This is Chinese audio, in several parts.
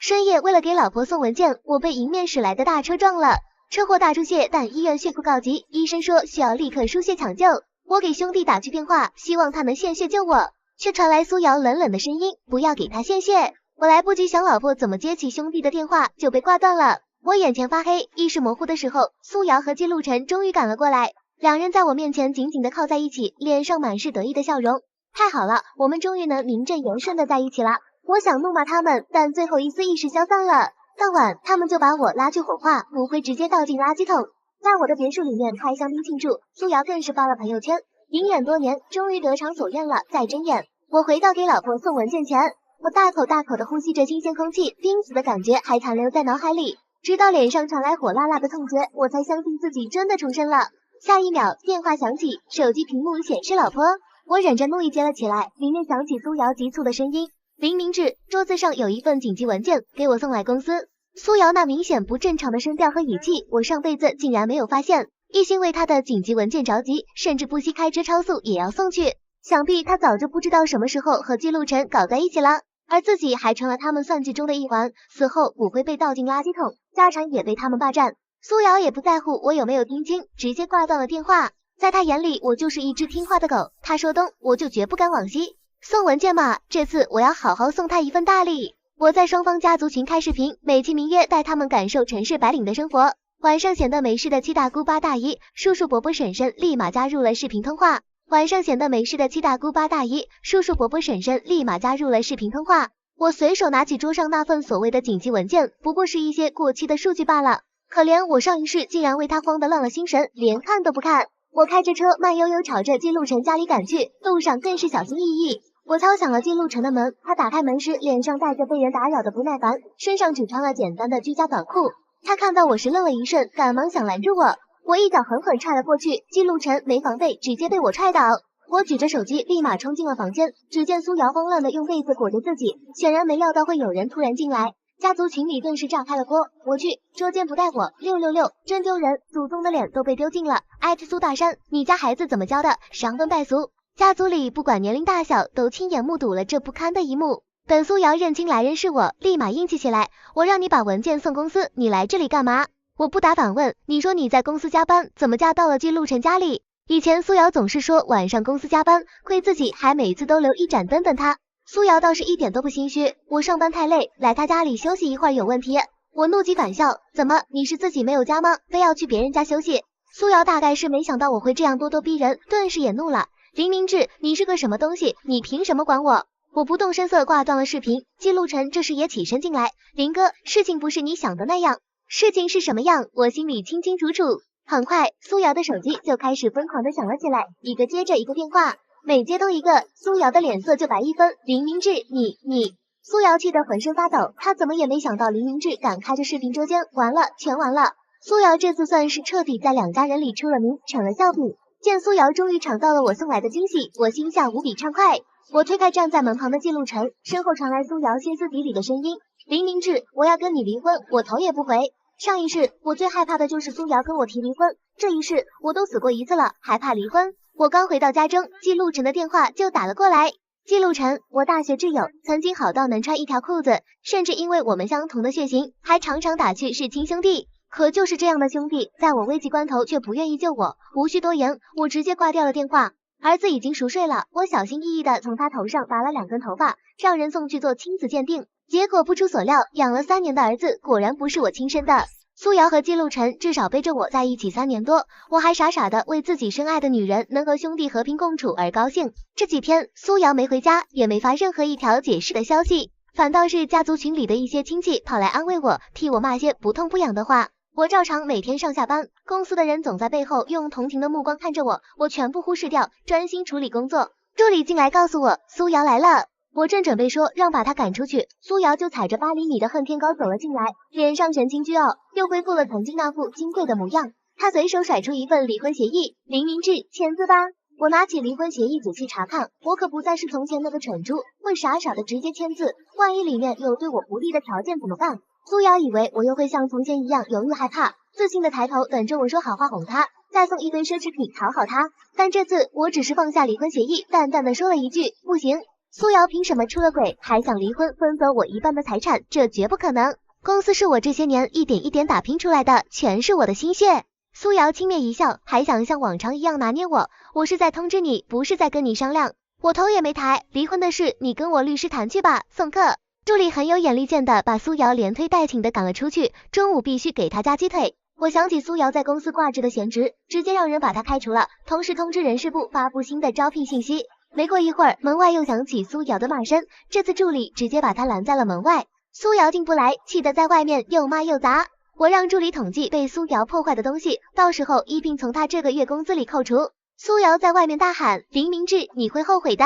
深夜为了给老婆送文件，我被迎面驶来的大车撞了，车祸大出血，但医院血库告急，医生说需要立刻输血抢救。我给兄弟打去电话，希望他能献血救我，却传来苏瑶冷冷的声音，不要给他献血。我来不及想老婆怎么接起兄弟的电话，就被挂断了。我眼前发黑，意识模糊的时候，苏瑶和季路晨终于赶了过来，两人在我面前紧紧地靠在一起，脸上满是得意的笑容。太好了，我们终于能名正言顺地在一起了。我想怒骂他们，但最后一丝意识消散了。当晚，他们就把我拉去火化，骨灰直接倒进垃圾桶，在我的别墅里面开香槟庆祝。苏瑶更是发了朋友圈，隐忍多年，终于得偿所愿了，再睁眼。我回到给老婆送文件前，我大口大口地呼吸着新鲜空气，濒死的感觉还残留在脑海里，直到脸上传来火辣辣的痛觉，我才相信自己真的重生了。下一秒，电话响起，手机屏幕显示老婆。我忍着怒意接了起来，里面响起苏瑶急促的声音：林明志，桌子上有一份紧急文件，给我送来公司。苏瑶那明显不正常的声调和语气，我上辈子竟然没有发现，一心为他的紧急文件着急，甚至不惜开车超速也要送去。想必他早就不知道什么时候和季路晨搞在一起了，而自己还成了他们算计中的一环，死后骨灰被倒进垃圾桶，家产也被他们霸占。苏瑶也不在乎我有没有听清，直接挂断了电话。在他眼里，我就是一只听话的狗，他说东，我就绝不敢往西。送文件嘛，这次我要好好送他一份大礼。我在双方家族群开视频，美其名曰带他们感受城市白领的生活。晚上闲得没事的七大姑八大姨、叔叔伯伯婶婶立马加入了视频通话。晚上闲得没事的七大姑八大姨、叔叔伯伯婶婶立马加入了视频通话。我随手拿起桌上那份所谓的紧急文件，不过是一些过期的数据罢了。可怜我上一世竟然为他慌得乱了心神，连看都不看。我开着车慢悠悠朝着季路晨家里赶去，路上更是小心翼翼。我敲响了季路晨的门，他打开门时脸上带着被人打扰的不耐烦，身上只穿了简单的居家短裤。他看到我时愣了一瞬，赶忙想拦住我，我一脚狠狠踹了过去，季路晨没防备，直接被我踹倒。我举着手机立马冲进了房间，只见苏瑶慌乱的用被子裹着自己，显然没料到会有人突然进来。家族群里顿时炸开了锅，我去，捉奸不带我，666，真丢人，祖宗的脸都被丢尽了。艾特苏大山，你家孩子怎么教的？伤风败俗。家族里不管年龄大小，都亲眼目睹了这不堪的一幕。等苏瑶认清来人是我，立马硬气起来，我让你把文件送公司，你来这里干嘛？我不答反问，你说你在公司加班，怎么嫁到了季路晨家里？以前苏瑶总是说晚上公司加班，亏自己还每次都留一盏灯等他。苏瑶倒是一点都不心虚，我上班太累，来他家里休息一会儿有问题？我怒极反笑，怎么你是自己没有家吗？非要去别人家休息？苏瑶大概是没想到我会这样咄咄逼人，顿时也怒了。林明志，你是个什么东西？你凭什么管我？我不动声色挂断了视频。季路晨这时也起身进来，林哥，事情不是你想的那样。事情是什么样，我心里清清楚楚。很快，苏瑶的手机就开始疯狂的响了起来，一个接着一个电话。每接通一个，苏瑶的脸色就白一分。林明志，你，苏瑶气得浑身发抖，她怎么也没想到林明志敢开着视频捉奸，完了，全完了。苏瑶这次算是彻底在两家人里出了名，成了笑柄。见苏瑶终于尝到了我送来的惊喜，我心下无比畅快。我推开站在门旁的季路晨，身后传来苏瑶歇斯底里的声音：林明志，我要跟你离婚，我头也不回。上一世我最害怕的就是苏瑶跟我提离婚，这一世我都死过一次了，还怕离婚？我刚回到家中，季路晨的电话就打了过来。季路晨，我大学挚友，曾经好到能穿一条裤子，甚至因为我们相同的血型，还常常打趣是亲兄弟。可就是这样的兄弟，在我危急关头却不愿意救我。无需多言，我直接挂掉了电话。儿子已经熟睡了，我小心翼翼地从他头上拔了2根头发，让人送去做亲子鉴定。结果不出所料，养了3年的儿子果然不是我亲生的。苏瑶和季路晨至少背着我在一起3年多，我还傻傻的为自己深爱的女人能和兄弟和平共处而高兴。这几天苏瑶没回家，也没发任何一条解释的消息，反倒是家族群里的一些亲戚跑来安慰我，替我骂些不痛不痒的话。我照常每天上下班，公司的人总在背后用同情的目光看着我，我全部忽视掉，专心处理工作。助理进来告诉我苏瑶来了，我正准备说让把他赶出去，苏瑶就踩着8厘米的恨天高走了进来，脸上神情倨傲，又恢复了曾经那副金贵的模样。他随手甩出一份离婚协议，林明志，签字吧。我拿起离婚协议仔细查看，我可不再是从前那个蠢猪，会傻傻的直接签字，万一里面有对我不利的条件怎么办？苏瑶以为我又会像从前一样犹豫害怕，自信的抬头等着我说好话哄他，再送一堆奢侈品讨好他。但这次我只是放下离婚协议，淡淡的说了一句不行。苏瑶凭什么出了轨还想离婚分走我一半的财产？这绝不可能。公司是我这些年一点一点打拼出来的，全是我的心血。苏瑶轻蔑一笑，还想像往常一样拿捏我。我是在通知你，不是在跟你商量。我头也没抬，离婚的事你跟我律师谈去吧。送客。助理很有眼力见的把苏瑶连推带请的赶了出去，中午必须给她加鸡腿。我想起苏瑶在公司挂着的闲职，直接让人把她开除了，同时通知人事部发布新的招聘信息。没过一会儿，门外又响起苏瑶的骂声，这次助理直接把她拦在了门外。苏瑶进不来，气得在外面又骂又砸。我让助理统计被苏瑶破坏的东西，到时候一并从她这个月工资里扣除。苏瑶在外面大喊：林明志，你会后悔的！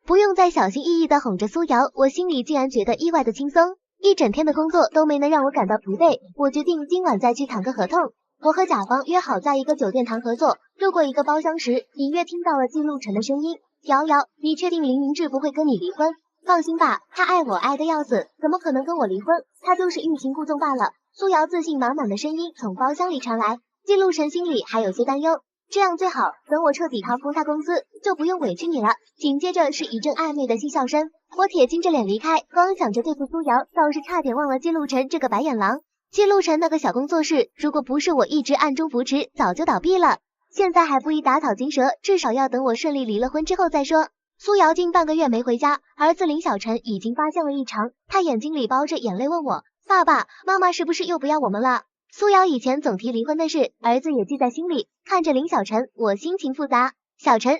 不用再小心翼翼地哄着苏瑶，我心里竟然觉得意外的轻松。一整天的工作都没能让我感到疲惫，我决定今晚再去谈个合同。我和甲方约好在一个酒店谈合作，路过一个包厢时，隐约听到了记录晨的声音：瑶瑶，你确定林明志不会跟你离婚？放心吧，他爱我爱得要死，怎么可能跟我离婚？他就是欲擒故纵罢了。苏瑶自信满满的声音从包厢里传来，记录晨心里还有些担忧。这样最好，等我彻底掏空他公司，就不用委屈你了。紧接着是一阵暧昧的嬉笑声，我铁青着脸离开，光想着对付苏瑶，倒是差点忘了记录晨这个白眼狼。记录晨那个小工作室，如果不是我一直暗中扶持，早就倒闭了。现在还不宜打草惊蛇，至少要等我顺利离了婚之后再说。苏瑶近半个月没回家，儿子林小晨已经发现了异常，他眼睛里包着眼泪问我：爸爸妈妈是不是又不要我们了？苏瑶以前总提离婚的事，儿子也记在心里。看着林小晨，我心情复杂。小晨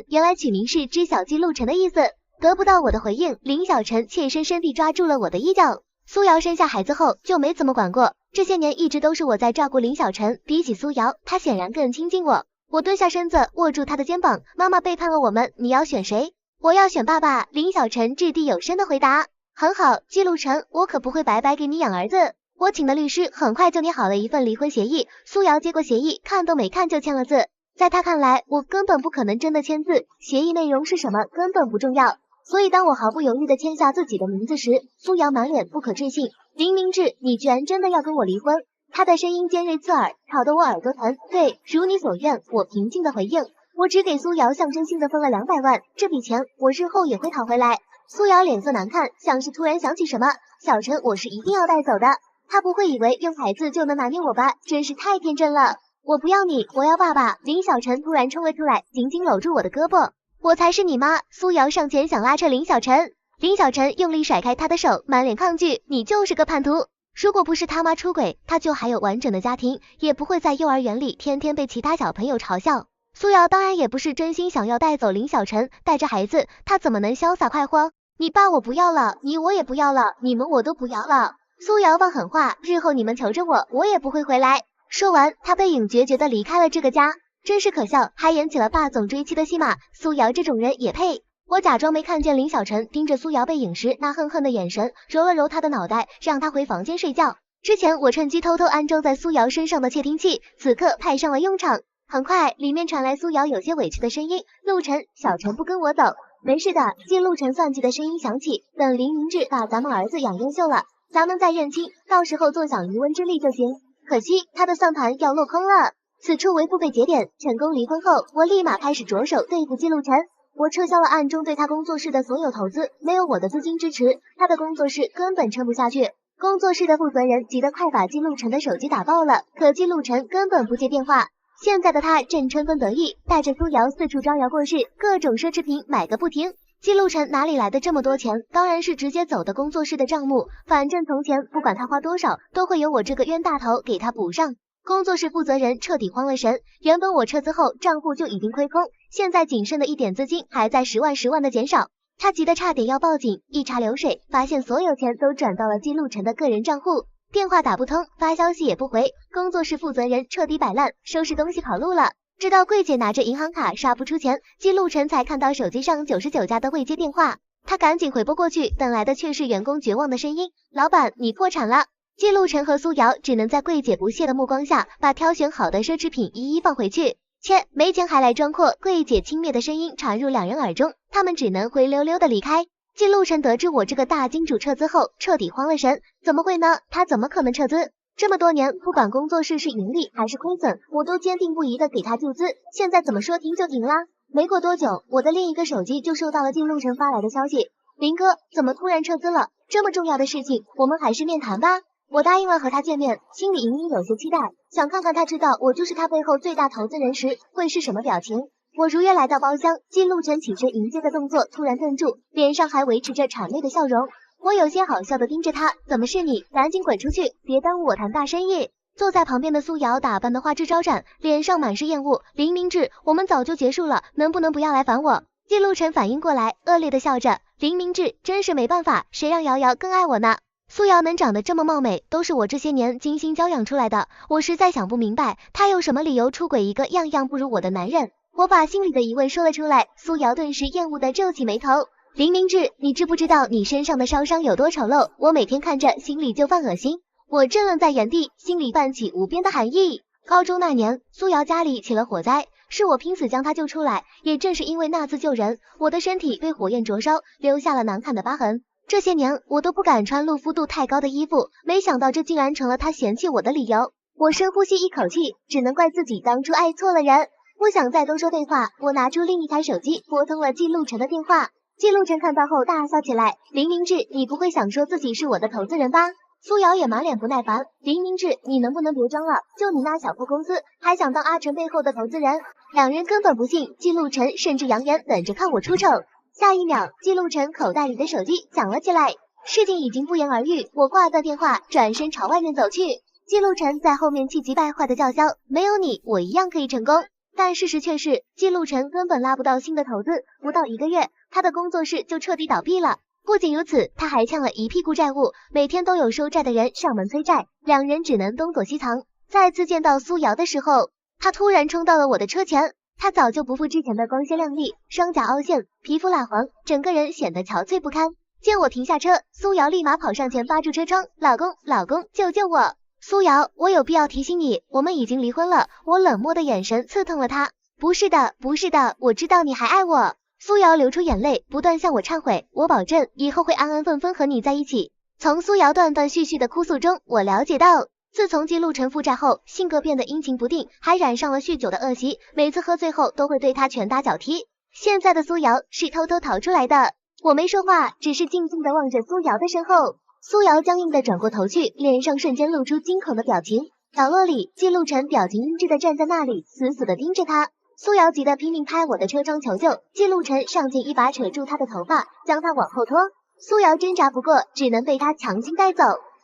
原来取名是知晓记录晨的意思。得不到我的回应，林小晨怯生生地抓住了我的衣角。苏瑶生下孩子后就没怎么管过，这些年一直都是我在照顾林小晨，比起苏瑶，她显然更亲近我。我蹲下身子握住她的肩膀，妈妈背叛了我们，你要选谁？我要选爸爸。林小晨掷地有声的回答。很好，记录晨，我可不会白白给你养儿子。我请的律师很快就拟好了一份离婚协议，苏瑶接过协议，看都没看就签了字。在他看来，我根本不可能真的签字，协议内容是什么根本不重要。所以当我毫不犹豫地签下自己的名字时，苏瑶满脸不可置信：林明志，你居然真的要跟我离婚？他的声音尖锐刺耳，吵得我耳朵疼。对，如你所愿，我平静地回应。我只给苏瑶象征性的分了200万，这笔钱我日后也会讨回来。苏瑶脸色难看，像是突然想起什么：小陈，我是一定要带走的。他不会以为用孩子就能拿捏我吧？真是太天真了。我不要你，我要爸爸。林小晨突然冲了出来，紧紧搂住我的胳膊。我才是你妈。苏瑶上前想拉扯林小晨，林小晨用力甩开他的手，满脸抗拒。你就是个叛徒。如果不是他妈出轨，他就还有完整的家庭，也不会在幼儿园里天天被其他小朋友嘲笑。苏瑶当然也不是真心想要带走林小晨，带着孩子，他怎么能潇洒快活？你爸我不要了，你我也不要了，你们我都不要了。苏瑶放狠话，日后你们求着我，我也不会回来。说完，他背影决绝地离开了这个家，真是可笑，还演起了霸总追妻的戏码。苏瑶这种人也配？我假装没看见林小晨盯着苏瑶背影时那恨恨的眼神，揉了揉他的脑袋，让他回房间睡觉。之前我趁机偷偷安装在苏瑶身上的窃听器，此刻派上了用场。很快，里面传来苏瑶有些委屈的声音：陆晨，小陈不跟我走。没事的，借陆晨算计的声音响起，等林明志把咱们儿子养优秀了，咱们再认亲，到时候坐享渔翁之利就行。可惜他的算盘要落空了。此处为付费节点，成功离婚后，我立马开始着手对付记录晨。我撤销了暗中对他工作室的所有投资，没有我的资金支持，他的工作室根本撑不下去。工作室的负责人急得快把记录晨的手机打爆了，可记录晨根本不接电话。现在的他正春风得意，带着苏瑶四处招摇过市，各种奢侈品买个不停。记录晨哪里来的这么多钱？当然是直接走的工作室的账目，反正从前不管他花多少，都会有我这个冤大头给他补上。工作室负责人彻底慌了神，原本我撤资后账户就已经亏空，现在仅剩的一点资金还在10万的减少，他急得差点要报警。一查流水，发现所有钱都转到了记录晨的个人账户，电话打不通，发消息也不回，工作室负责人彻底摆烂，收拾东西跑路了。直到柜姐拿着银行卡刷不出钱，记录晨才看到手机上99家的未接电话，他赶紧回拨过去，等来的却是员工绝望的声音：老板，你破产了。记录晨和苏瑶只能在柜姐不屑的目光下，把挑选好的奢侈品一一放回去。切，没钱还来装阔！柜姐轻蔑的声音传入两人耳中，他们只能灰溜溜的离开。记录晨得知我这个大金主撤资后，彻底慌了神。怎么会呢？他怎么可能撤资？这么多年，不管工作室是盈利还是亏损，我都坚定不移的给他注资，现在怎么说停就停啦？没过多久，我的另一个手机就收到了靳路晨发来的消息，林哥，怎么突然撤资了？这么重要的事情，我们还是面谈吧。我答应了和他见面，心里隐隐有些期待，想看看他知道我就是他背后最大投资人时会是什么表情。我如约来到包厢，靳路晨起身迎接的动作突然顿住，脸上还维持着谄媚的笑容。我有些好笑的盯着他，怎么是你？赶紧滚出去，别耽误我谈大生意。坐在旁边的苏瑶打扮的花枝招展，脸上满是厌恶。林明志，我们早就结束了，能不能不要来烦我？靳路晨反应过来，恶劣的笑着。林明志，真是没办法，谁让瑶瑶更爱我呢？苏瑶能长得这么貌美，都是我这些年精心教养出来的。我实在想不明白，她有什么理由出轨一个样样不如我的男人？我把心里的疑问说了出来，苏瑶顿时厌恶的皱起眉头。林明志，你知不知道你身上的烧伤有多丑陋？我每天看着心里就犯恶心。我怔愣在原地，心里泛起无边的寒意。高中那年，苏瑶家里起了火灾，是我拼死将她救出来。也正是因为那次救人，我的身体被火焰灼烧，留下了难看的疤痕。这些年，我都不敢穿露肤度太高的衣服，没想到这竟然成了他嫌弃我的理由。我深呼吸一口气，只能怪自己当初爱错了人。不想再多说废话，我拿出另一台手机，拨通了靳路晨的电话。靳路晨看到后大笑起来，林明志，你不会想说自己是我的投资人吧？苏瑶也满脸不耐烦，林明志，你能不能别装了？就你那小破公司，还想当阿成背后的投资人？两人根本不信，靳路晨甚至扬言等着看我出丑。下一秒，靳路晨口袋里的手机响了起来，事情已经不言而喻，我挂断电话，转身朝外面走去。靳路晨在后面气急败坏的叫嚣，没有你，我一样可以成功。但事实却是，靳路晨根本拉不到新的投资，不到1个月，他的工作室就彻底倒闭了。不仅如此，他还欠了一屁股债务，每天都有收债的人上门催债，两人只能东躲西藏。再次见到苏瑶的时候，他突然冲到了我的车前。他早就不复之前的光鲜亮丽，双颊凹陷，皮肤蜡黄，整个人显得憔悴不堪。见我停下车，苏瑶立马跑上前扒住车窗，老公，老公，救救我！苏瑶，我有必要提醒你，我们已经离婚了。我冷漠的眼神刺痛了他。不是的，不是的，我知道你还爱我。苏瑶流出眼泪，不断向我忏悔，我保证以后会安安分分和你在一起。从苏瑶断断续续的哭诉中，我了解到，自从靳路晨负债后，性格变得阴晴不定，还染上了酗酒的恶习，每次喝醉后都会对他拳打脚踢。现在的苏瑶是偷偷逃出来的。我没说话，只是静静的望着苏瑶的身后。苏瑶僵硬的转过头去，脸上瞬间露出惊恐的表情。角落里，靳路晨表情阴鸷的站在那里，死死的盯着他。苏瑶急得拼命拍我的车窗求救，靳路晨上前一把扯住他的头发，将他往后拖。苏瑶挣扎不过，只能被他强行带走。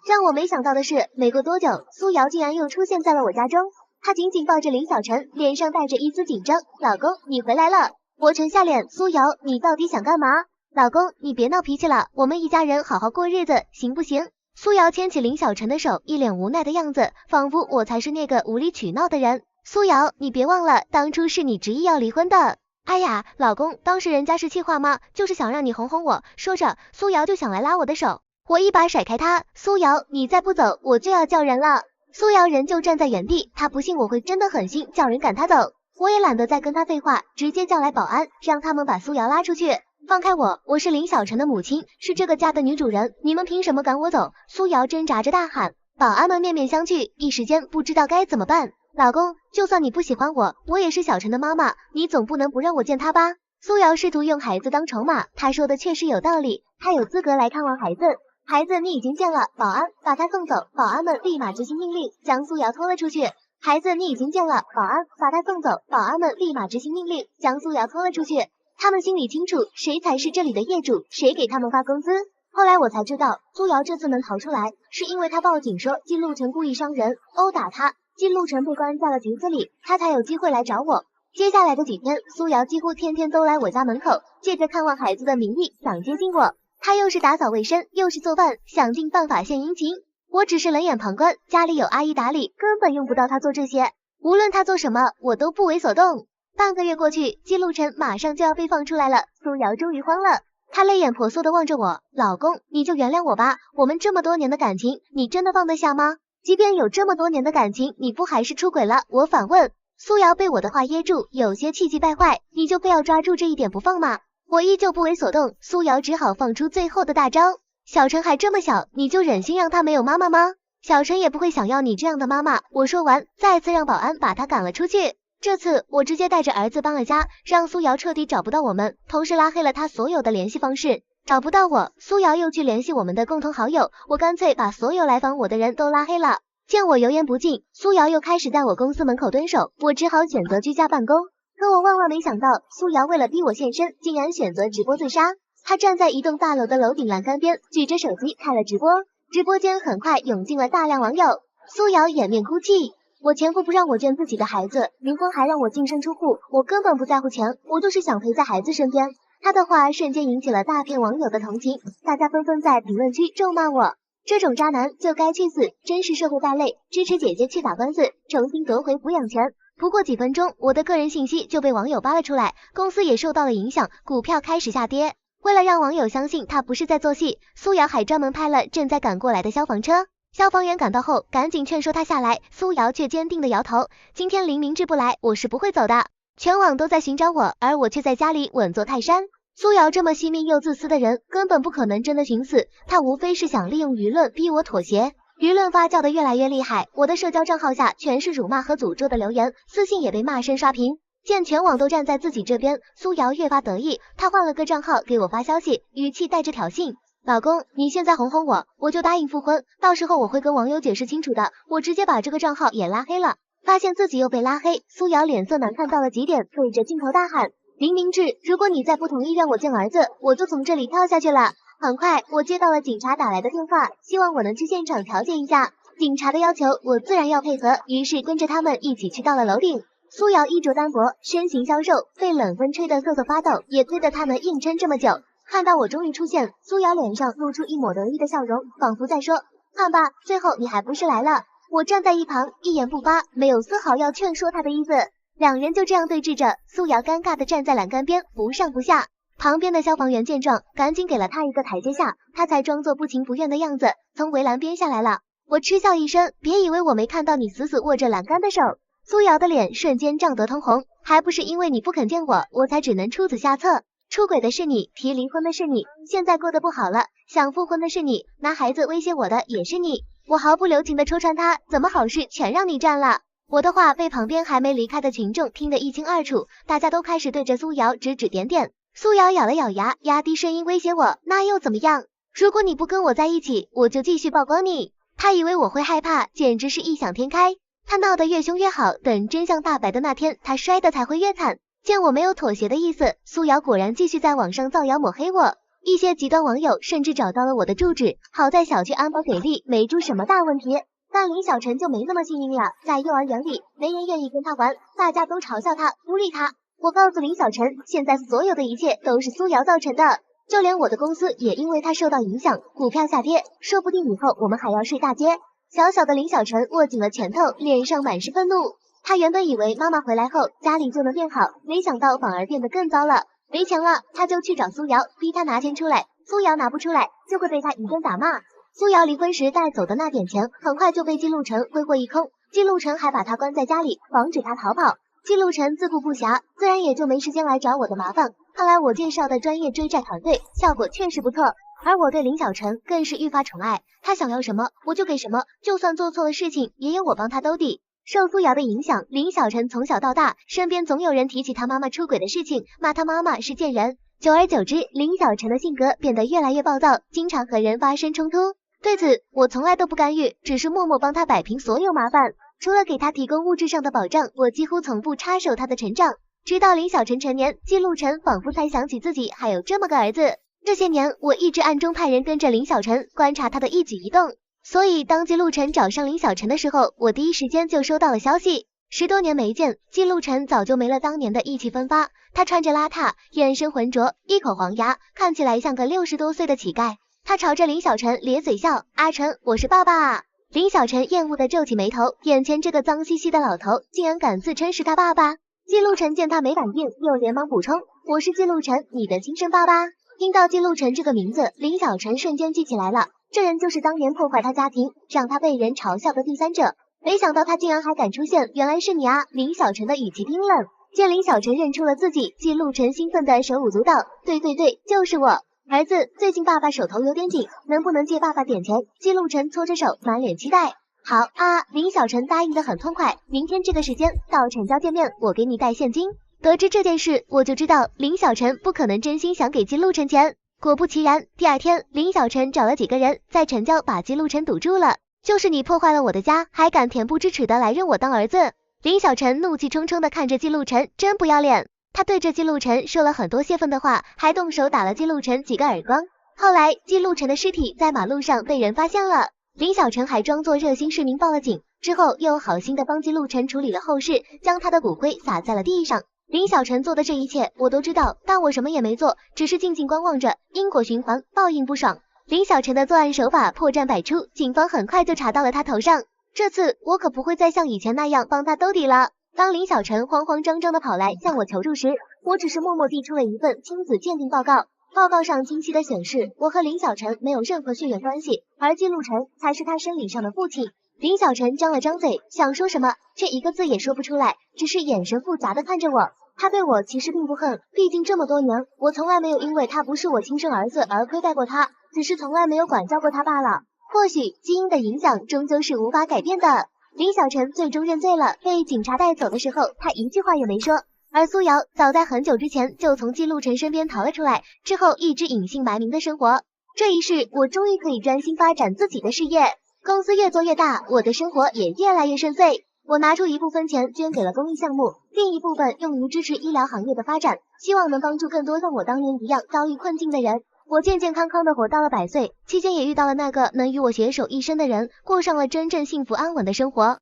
让我没想到的是，没过多久，苏瑶竟然又出现在了我家中。她紧紧抱着林小晨，脸上带着一丝紧张。老公，你回来了。我沉下脸，苏瑶，你到底想干嘛？老公，你别闹脾气了，我们一家人好好过日子，行不行？苏瑶牵起林小晨的手，一脸无奈的样子，仿佛我才是那个无理取闹的人。苏瑶，你别忘了，当初是你执意要离婚的。哎呀，老公，当时人家是气话吗？就是想让你哄哄我。说着，苏瑶就想来拉我的手，我一把甩开她。苏瑶，你再不走，我就要叫人了。苏瑶仍旧站在原地，她不信我会真的狠心叫人赶她走。我也懒得再跟她废话，直接叫来保安，让他们把苏瑶拉出去。放开我，我是林小晨的母亲，是这个家的女主人，你们凭什么赶我走？苏瑶挣扎着大喊。保安们面面相觑，一时间不知道该怎么办。老公，就算你不喜欢我，我也是小晨的妈妈，你总不能不让我见他吧？苏瑶试图用孩子当筹码，她说的确实有道理，她有资格来看望孩子。孩子你已经见了，保安，把他送走。保安们立马执行命令，将苏瑶拖了出去。孩子你已经见了，保安，把他送走。保安们立马执行命令，将苏瑶拖了出去。他们心里清楚，谁才是这里的业主，谁给他们发工资。后来我才知道，苏瑶这次能逃出来，是因为她报警说靳路晨故意伤人，殴打她。靳路晨被关在了局子里，他才有机会来找我。接下来的几天，苏瑶几乎天天都来我家门口，借着看望孩子的名义想接近我。他又是打扫卫生，又是做饭，想尽办法献殷勤。我只是冷眼旁观，家里有阿姨打理，根本用不到他做这些。无论他做什么，我都不为所动。半个月过去，靳路晨马上就要被放出来了，苏瑶终于慌了。她泪眼婆娑的望着我，老公，你就原谅我吧，我们这么多年的感情，你真的放得下吗？即便有这么多年的感情，你不还是出轨了？我反问。苏瑶被我的话噎住，有些气急败坏，你就非要抓住这一点不放吗？我依旧不为所动，苏瑶只好放出最后的大招。小晨还这么小，你就忍心让他没有妈妈吗？小晨也不会想要你这样的妈妈。我说完，再次让保安把他赶了出去。这次我直接带着儿子搬了家，让苏瑶彻底找不到我们，同时拉黑了他所有的联系方式。找不到我，苏瑶又去联系我们的共同好友，我干脆把所有来访我的人都拉黑了。见我油盐不进，苏瑶又开始在我公司门口蹲守，我只好选择居家办公。可我万万没想到，苏瑶为了逼我现身，竟然选择直播自杀。她站在一栋大楼的楼顶栏杆边，举着手机开了直播，直播间很快涌进了大量网友。苏瑶掩面哭泣，我前夫不让我见自己的孩子，离婚还让我净身出户，我根本不在乎钱，我就是想陪在孩子身边。他的话瞬间引起了大片网友的同情，大家纷纷在评论区咒骂我，这种渣男就该去死，真是社会败类，支持姐姐去打官司，重新夺回抚养权。不过几分钟，我的个人信息就被网友扒了出来，公司也受到了影响，股票开始下跌。为了让网友相信他不是在做戏，苏瑶还专门派了正在赶过来的消防车。消防员赶到后，赶紧劝说他下来，苏瑶却坚定地摇头，今天林明志不来，我是不会走的。全网都在寻找我，而我却在家里稳坐泰山。苏瑶这么惜命又自私的人，根本不可能真的寻死，他无非是想利用舆论逼我妥协。舆论发酵的越来越厉害，我的社交账号下全是辱骂和诅咒的留言，私信也被骂声刷屏。见全网都站在自己这边，苏瑶越发得意，她换了个账号给我发消息，语气带着挑衅。老公，你现在哄哄我，我就答应复婚，到时候我会跟网友解释清楚的。我直接把这个账号也拉黑了。发现自己又被拉黑，苏瑶脸色难看到了极点，对着镜头大喊，林明志，如果你再不同意让我见儿子，我就从这里跳下去了。很快我接到了警察打来的电话，希望我能去现场调解一下。警察的要求我自然要配合，于是跟着他们一起去到了楼顶。苏瑶衣着单薄，身形消瘦，被冷风吹得瑟瑟发抖，也亏得他能硬撑这么久。看到我终于出现，苏瑶脸上露出一抹得意的笑容，仿佛在说，看吧，最后你还不是来了。我站在一旁一言不发，没有丝毫要劝说他的意思。两人就这样对峙着，苏瑶尴尬地站在栏杆边，不上不下。旁边的消防员见状，赶紧给了他一个台阶下，他才装作不情不愿的样子，从围栏边下来了。我嗤笑一声，别以为我没看到你死死握着栏杆的手。苏瑶的脸瞬间涨得通红，还不是因为你不肯见我，我才只能出此下策。出轨的是你，提离婚的是你，现在过得不好了，想复婚的是你，拿孩子威胁我的也是你。我毫不留情地戳穿他，怎么好事全让你占了？我的话被旁边还没离开的群众听得一清二楚，大家都开始对着苏瑶指指点点。苏瑶咬了咬牙，压低声音威胁我，那又怎么样？如果你不跟我在一起，我就继续曝光你。他以为我会害怕，简直是异想天开。他闹得越凶越好，等真相大白的那天，他摔得才会越惨。见我没有妥协的意思，苏瑶果然继续在网上造谣抹黑我。一些极端网友甚至找到了我的住址，好在小区安保给力，没出什么大问题。但林小晨就没那么幸运了，在幼儿园里没人愿意跟他玩，大家都嘲笑他，孤立他。我告诉林小晨，现在所有的一切都是苏瑶造成的，就连我的公司也因为他受到影响，股票下跌，说不定以后我们还要睡大街。小小的林小晨握紧了拳头，脸上满是愤怒。他原本以为妈妈回来后家里就能变好，没想到反而变得更糟了。没钱了，他就去找苏瑶，逼他拿钱出来，苏瑶拿不出来，就会被他一顿打骂。苏瑶离婚时带走的那点钱，很快就被季路成挥霍一空。季路成还把他关在家里，防止他逃跑。季路成自顾不暇，自然也就没时间来找我的麻烦。看来我介绍的专业追债团队效果确实不错，而我对林小晨更是愈发宠爱，他想要什么我就给什么，就算做错了事情，也有我帮他兜底。受苏瑶的影响，林小晨从小到大，身边总有人提起他妈妈出轨的事情，骂他妈妈是贱人。久而久之，林小晨的性格变得越来越暴躁，经常和人发生冲突。对此，我从来都不干预，只是默默帮他摆平所有麻烦。除了给他提供物质上的保障，我几乎从不插手他的成长。直到林小晨成年，季路成仿佛才想起自己还有这么个儿子。这些年，我一直暗中派人跟着林小晨，观察他的一举一动。所以当季路成找上林小晨的时候，我第一时间就收到了消息。10多年没见，季路成早就没了当年的意气风发，他穿着邋遢，眼神浑浊，一口黄牙，看起来像个60多岁的乞丐。他朝着林小晨咧嘴笑，阿晨，我是爸爸啊。林小晨厌恶地皱起眉头，眼前这个脏兮兮的老头竟然敢自称是他爸爸。季路成见他没反应，又连忙补充，我是季路成，你的亲生爸爸。听到季路成这个名字，林小晨瞬间记起来了，这人就是当年破坏他家庭，让他被人嘲笑的第三者。没想到他竟然还敢出现，原来是你啊！林小晨的语气冰冷。见林小晨认出了自己，季路成兴奋的手舞足蹈，对，就是我。儿子，最近爸爸手头有点紧，能不能借爸爸点钱？季路成搓着手，满脸期待。好啊，林小晨答应得很痛快，明天这个时间到陈家见面，我给你带现金。得知这件事，我就知道林小晨不可能真心想给季路晨钱。果不其然，第二天林小晨找了几个人在陈家把季路晨堵住了。就是你破坏了我的家，还敢恬不知耻的来认我当儿子。林小晨怒气冲冲的看着季路晨，真不要脸。他对着季路晨说了很多泄愤的话，还动手打了季路晨几个耳光。后来季路晨的尸体在马路上被人发现了。林小晨还装作热心市民报了警，之后又好心的帮季路晨处理了后事，将他的骨灰撒在了地上。林小晨做的这一切我都知道，但我什么也没做，只是静静观望着，因果循环，报应不爽。林小晨的作案手法破绽百出，警方很快就查到了他头上。这次我可不会再像以前那样帮他兜底了。当林小晨慌慌张张的跑来向我求助时，我只是默默递出了一份亲子鉴定报告。报告上清晰的显示，我和林小晨没有任何血缘关系，而季路晨才是他生理上的父亲。林小晨张了张嘴，想说什么，却一个字也说不出来，只是眼神复杂的看着我。他对我其实并不恨，毕竟这么多年，我从来没有因为他不是我亲生儿子而亏待过他，只是从来没有管教过他罢了。或许基因的影响终究是无法改变的。林小晨最终认罪了，被警察带走的时候，他一句话也没说。而苏瑶早在很久之前就从季路晨身边逃了出来，之后一直隐姓埋名的生活。这一世，我终于可以专心发展自己的事业，公司越做越大，我的生活也越来越顺遂。我拿出一部分钱捐给了公益项目，另一部分用于支持医疗行业的发展，希望能帮助更多像我当年一样遭遇困境的人。我健健康康的活到了100岁，期间也遇到了那个能与我携手一生的人，过上了真正幸福安稳的生活。